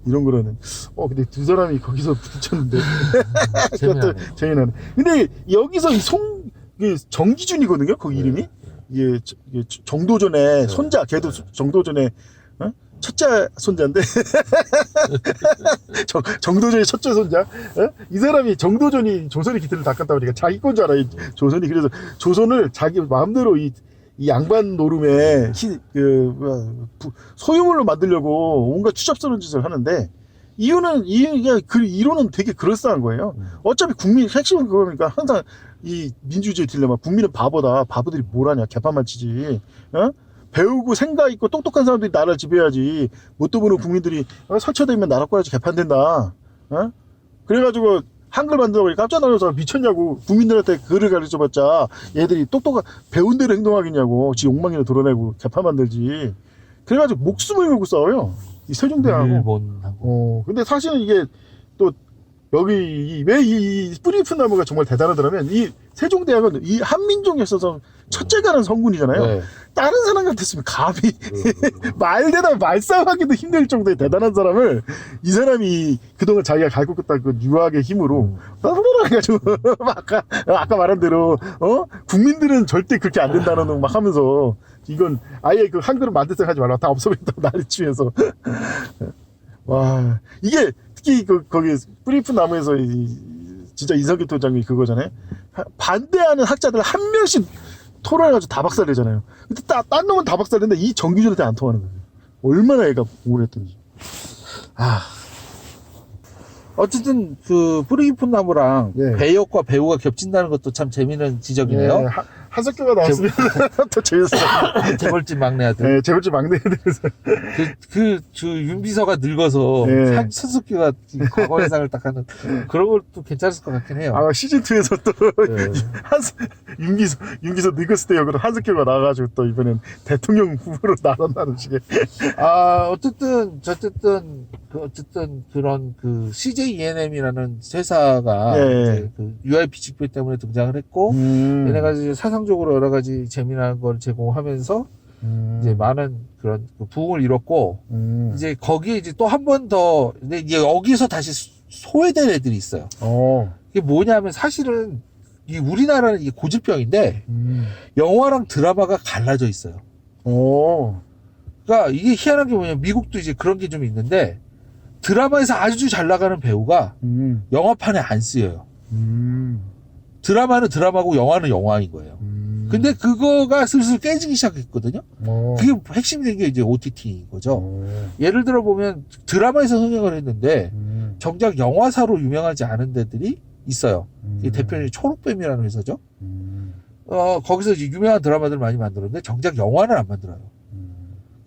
이런 거라는. 근데 두 사람이 거기서 부딪혔는데. 그것도 재미나네. 재미나네. 근데 여기서 이게 정기준이거든요. 거기 이름이. 이게 정도전의 손자. 걔도 정도전의 첫째 손자인데. 정도전의 첫째 손자. 이 사람이 정도전이 조선의 기틀을 닦았다 보니까 자기 건 줄 알아. 조선이. 그래서 조선을 자기 마음대로 이 양반 노름에 소유물로 만들려고 온갖 추잡스러운 짓을 하는데, 이론은 되게 그럴싸한 거예요. 어차피 국민 핵심은 그거니까 항상 이 민주주의 딜레마. 국민은 바보다. 바보들이 뭘 하냐. 개판만 치지. 배우고 생각 있고 똑똑한 사람들이 나라를 지배해야지. 뭣도 모르는 국민들이 설쳐되면 나라 꼬라지 개판된다. 그래가지고 한글 만들어서 깜짝 놀라서 미쳤냐고. 국민들한테 글을 가르쳐봤자 얘들이 배운 대로 행동하겠냐고. 지 욕망이나 드러내고 개판 만들지. 그래가지고 목숨을 걸고 싸워요. 이 세종대하고. 일본하고. 근데 사실은 이게 또 여기 왜 이 뿌리 깊은 나무가 정말 대단하더라면, 이 세종대왕은 이 한민족에 있어서 첫째가는 성군이잖아요. 네. 다른 사람 같았으면 감히 말대다 말싸움하기도 힘들 정도의 대단한 사람을, 이 사람이 그동안 자기가 갈고 꼈다 그 유학의 힘으로 해가지고 아까 말한 대로 국민들은 절대 그렇게 안 된다는 막 하면서, 이건 아예 그 한글은 만들 생각하지 말라, 다 없어버린다고 난리치면서. 와, 이게 특히 거기 뿌리 깊은 나무에서 진짜 인상 깊던 장면이 그거잖아요. 반대하는 학자들 한 명씩 토론해가지고 다 박살내잖아요. 근데 딴 놈은 다 박살냈는데 이 정규준한테 안 통하는 거예요. 얼마나 애가 우울했던지. 어쨌든 그 뿌리 깊은 나무랑 네. 배역과 배우가 겹친다는 것도 참 재미있는 지적이네요. 한석규가 나왔으면 더 재밌어요. 재벌집 막내 아들. 네, 재벌집 막내 애들에서. 윤비서가 늙어서 네. 손석규가 과거 예상을 딱 하는 그런 것도 괜찮을 것 같긴 해요. 시즌2에서 또 네. 윤기서 늙었을 때 역으로 한석규가 나와가지고 또 이번엔 대통령 후보로 나선다는 식의. 어쨌든 그런 그 CJ ENM이라는 회사가 이제 그 UIP 직배 때문에 등장을 했고, 얘네가 이제 사상적으로 여러 가지 재미난 걸 제공하면서 이제 많은 그런 부흥을 이뤘고, 이제 거기에 이제 또 한 번 더, 근데 이제 여기서 다시 소외된 애들이 있어요. 이게 뭐냐면 사실은 이 우리나라는 이게 고질병인데, 영화랑 드라마가 갈라져 있어요. 그러니까 이게 희한한 게 뭐냐면 미국도 이제 그런 게 좀 있는데, 드라마에서 아주 잘 나가는 배우가 영화판에 안 쓰여요. 드라마는 드라마고 영화는 영화인 거예요. 근데 그거가 슬슬 깨지기 시작했거든요. 그게 핵심이 된 게 이제 OTT인 거죠. 예를 들어 보면 드라마에서 흥행을 했는데 정작 영화사로 유명하지 않은 데들이 있어요. 이게 대표적인 초록뱀이라는 회사죠. 거기서 이제 유명한 드라마들 많이 만들었는데 정작 영화는 안 만들어요.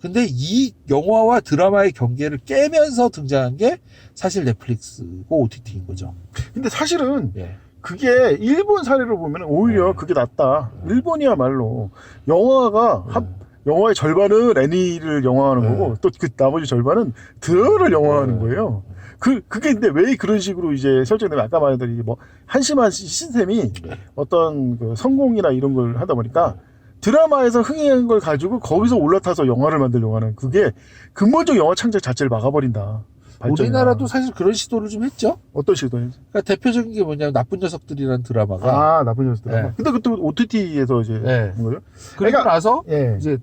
근데 이 영화와 드라마의 경계를 깨면서 등장한 게 사실 넷플릭스고 OTT인 거죠. 근데 사실은 그게 일본 사례로 보면 오히려 그게 낫다. 일본이야말로 영화의 절반은 애니를 영화하는 거고, 또 그 나머지 절반은 드라마를 영화하는 거예요. 그게 근데 왜 그런 식으로 이제 설정되면, 아까 말했던 뭐 한심한 시스템이 어떤 그 성공이나 이런 걸 하다 보니까 드라마에서 흥행한 걸 가지고 거기서 올라타서 영화를 만들려고 하는, 그게 근본적 영화 창작 자체를 막아버린다. 우리나라도 사실 그런 시도를 좀 했죠. 어떤 시도예요? 그러니까 대표적인 게 뭐냐면 나쁜 녀석들이라는 드라마가. 나쁜 녀석들. 근데 그때 OTT에서 이제 한 거예요? 그리고 나서 이제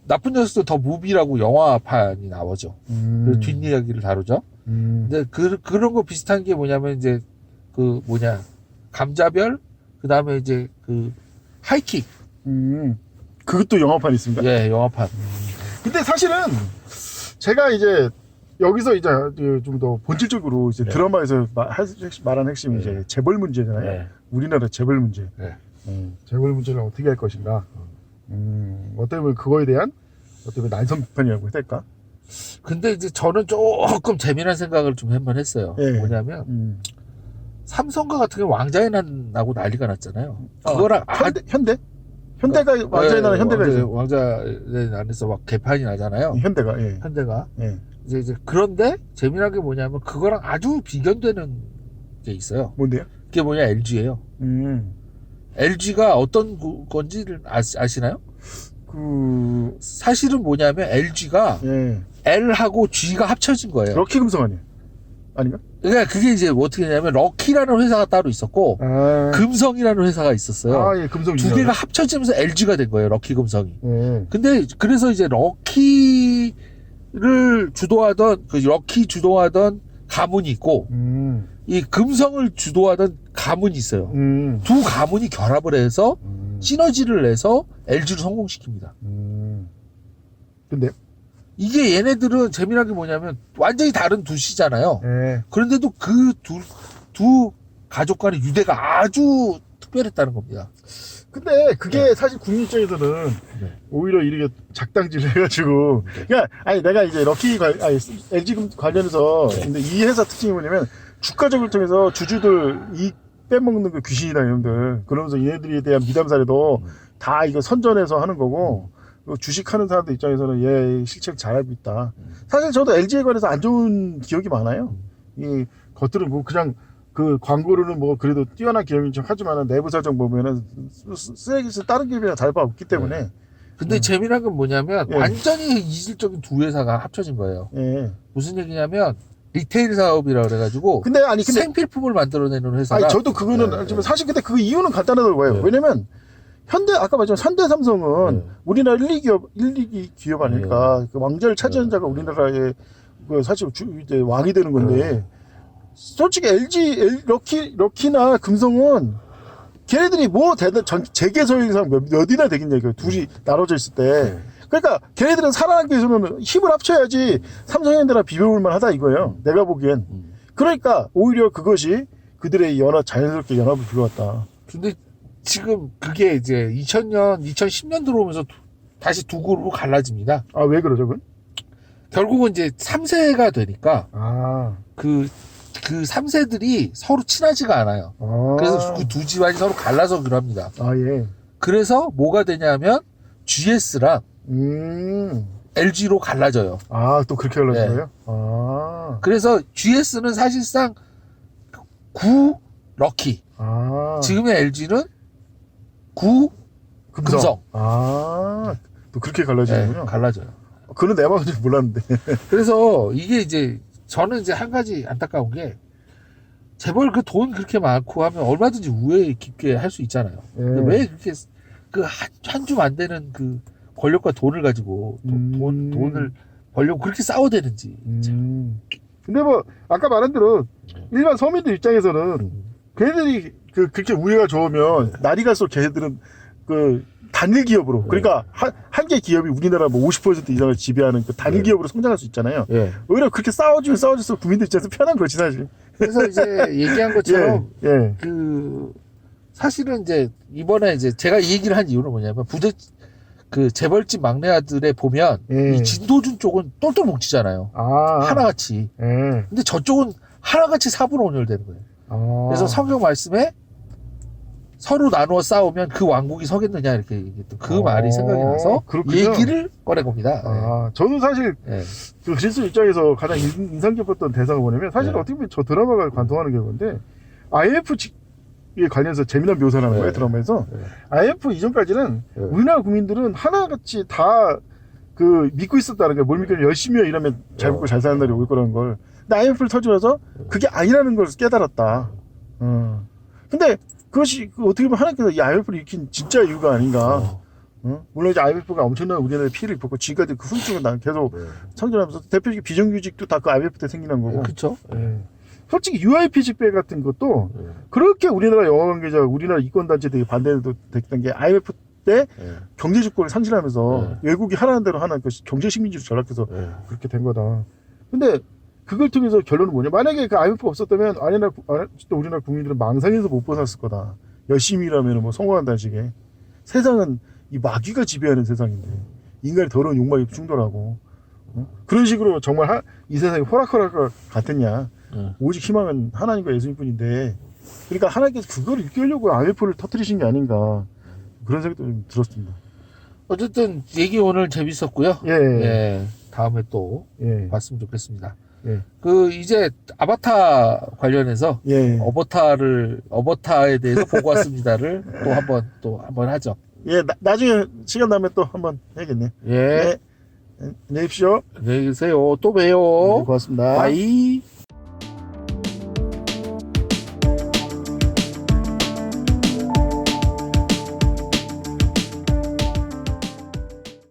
나쁜 녀석들 더 무비라고 영화판이 나오죠. 그리고 뒷이야기를 다루죠. 근데 그런 거 비슷한 게 뭐냐면 이제 감자별, 그 다음에 이제 하이킥. 그것도 영화판 있습니까? 예, 영화판. 근데 사실은 제가 이제 여기서 이제 좀 더 본질적으로 이제 드라마에서 말하는 핵심이 이제 재벌 문제잖아요. 우리나라 재벌 문제. 재벌 문제를 어떻게 할 것인가. 어떻게 보면 그거에 대한 어떻게 보면 난성 비판이라고 해야 될까? 근데 이제 저는 조금 재미난 생각을 좀 한번 했어요. 뭐냐면 삼성과 같은 경우 왕자의 난하고 난리가 났잖아요. 그거랑 현대가 왕자의 난 현대가 있어요. 왕자의 난에서 막 개판이 나잖아요. 현대가. 이제 그런데 재미난 게 뭐냐면 그거랑 아주 비견되는 게 있어요. 뭔데요? 그게 뭐냐, LG예요. LG가 어떤 건지를 아시나요? 사실은 뭐냐면 LG가 L하고 G가 합쳐진 거예요. 럭키 금성 아니에요? 아닌가? 그러니까 그게 이제 어떻게 되냐면 럭키라는 회사가 따로 있었고 금성이라는 회사가 있었어요. 예, 금성 두 개가 합쳐지면서 LG가 된 거예요. 럭키 금성이. 예. 근데 그래서 이제 럭키를 주도하던 그 럭키 주도하던 가문이 있고 이 금성을 주도하던 가문이 있어요. 두 가문이 결합을 해서 시너지를 내서 LG를 성공시킵니다. 근데 이게 얘네들은 재미난 게 뭐냐면 완전히 다른 두 시잖아요. 예. 그런데도 그 두 가족 간의 유대가 아주 특별했다는 겁니다. 근데 그게 사실 국민 입장에서는 네. 오히려 이렇게 작당질 해가지고 그러니까 아니 내가 이제 LG 관련해서 근데 이 회사 특징이 뭐냐면 주가적을 통해서 주주들 이익 빼먹는 그 귀신이다 이놈들 그러면서 얘네들에 대한 미담 사례도 다 이거 선전해서 하는 거고 주식하는 사람들 입장에서는 얘 실책 잘 알고 있다. 사실 저도 LG에 관해서 안 좋은 기억이 많아요. 이 겉들은 뭐 그냥 그 광고로는 뭐 그래도 뛰어난 기업인 척 하지만 내부 사정 보면은 쓰레기에서 다른 기업이랑 잘 봐왔기 때문에. 근데 재미난 건 뭐냐면 예. 완전히 이질적인 두 회사가 합쳐진 거예요. 예. 무슨 얘기냐면 리테일 사업이라 그래가지고 근데 생필품을 만들어내는 회사라. 아니 저도 그거는 알지만 사실 근데 그 이유는 간단하다고요. 왜냐면 현대 아까 말했지만 현대 삼성은 우리나라 1, 2기 기업 아닐까. 그 왕좌를 차지한 자가 우리나라의 그 사실 이제 왕이 되는 건데. 솔직히 럭키나 금성은 걔네들이 뭐 재계소유 이상 몇이나 되겠냐 이거 둘이 나눠져 있을 때. 그러니까 걔네들은 살아남기 위해서는 힘을 합쳐야지 삼성현대랑 비벼볼만 하다 이거예요. 내가 보기엔. 그러니까 오히려 그것이 그들의 자연스럽게 연합을 불러왔다. 근데 지금 그게 이제 2010년 들어오면서 다시 두 그룹으로 갈라집니다. 아, 왜 그러죠, 그건? 결국은 이제 3세가 되니까 그 3세들이 서로 친하지가 않아요. 그래서 그 두 집안이 서로 갈라서 그럽니다. 예. 그래서 뭐가 되냐면 GS랑 LG로 갈라져요. 또 그렇게 갈라진 네. 거예요? 그래서 GS는 사실상 구 럭키. 지금의 LG는 구 금성. 또 그렇게 갈라지는군요. 네, 갈라져요. 그건 내 마음은 좀 몰랐는데. 그래서 이게 이제 저는 이제 한 가지 안타까운 게 재벌 그 돈 그렇게 많고 하면 얼마든지 우애 깊게 할 수 있잖아요. 근데 왜 그렇게 그 한 줌 안 되는 그 권력과 돈을 가지고 돈을 벌려고 그렇게 싸워대는지. 근데 뭐 아까 말한 대로 일반 서민들 입장에서는 걔네들이 그렇게 우애가 좋으면 날이 갈수록 걔네들은 그 단일 기업으로 그러니까 한 개 기업이 우리나라 뭐 50% 이상을 지배하는 그 단일 기업으로 성장할 수 있잖아요. 오히려 그렇게 싸워줄수록 국민들 입장에서 편한 거지 사실. 그래서 이제 얘기한 것처럼 그 사실은 이제 이번에 이제 제가 이 얘기를 한 이유는 뭐냐면 그 재벌집 막내 아들에 보면 이 진도준 쪽은 똘똘 뭉치잖아요. 하나같이. 근데 저쪽은 하나같이 사부로 온열되는 거예요. 그래서 성경 말씀에 서로 나누어 싸우면 그 왕국이 서겠느냐 이렇게 얘기했던 그 말이 생각이 나서 그렇군요. 얘기를 꺼낸 겁니다. 저는 사실 그 그리스도 입장에서 가장 인상 깊었던 대사가 뭐냐면 사실 어떻게 보면 저 드라마가 관통하는 게 뭔데 IMF에 관련해서 재미난 묘사를 하는 거예요. 드라마에서 IMF 이전까지는 우리나라 국민들은 하나같이 다 그 믿고 있었다는 거예요. 뭘 믿고 열심히 일하면 잘 먹고 잘 사는 날이 올 거라는 걸. 근데 IMF를 터지면서 그게 아니라는 걸 깨달았다. 근데 그것이 어떻게 보면 하나님께서 이 IMF를 일으킨 진짜 이유가 아닌가. 물론 이제 IMF가 엄청난 우리나라에 피해를 입었고 지금까지 그 후유증은 난 계속 성장하면서 대표적인 비정규직도 다 그 IMF 때 생기는 거고. 그렇죠. 솔직히 UIP 직배 같은 것도 그렇게 우리나라 영화 관계자, 우리나라 이권 단체들이 반대도 됐던 게 IMF 때 경제 주권을 상실하면서 외국이 하라는 대로 하는 그 경제 식민지로 전락해서 그렇게 된 거다. 근데 그걸 통해서 결론은 뭐냐? 만약에 그 IMF가 없었다면 우리나라 국민들은 망상에서 못 벗어났을 거다. 열심히 일하면 뭐 성공한다는 식의. 세상은 이 마귀가 지배하는 세상인데 인간의 더러운 욕망이 충돌하고 그런 식으로 정말 이 세상이 호락호락 같았냐? 오직 희망은 하나님과 예수님뿐인데 그러니까 하나님께서 그걸 이끌려고 IMF를 터뜨리신 게 아닌가 그런 생각도 좀 들었습니다. 어쨌든 얘기 오늘 재밌었고요. 다음에 또 봤으면 좋겠습니다. 그 이제 아바타 관련해서 어버타에 대해서 보고 왔습니다를 또 한번 하죠. 나중에 시간 나면 또 한번 해야겠네요. 안녕히 계십시오. 안녕히 계세요. 또 네, 봬요. 고맙습니다. 바이.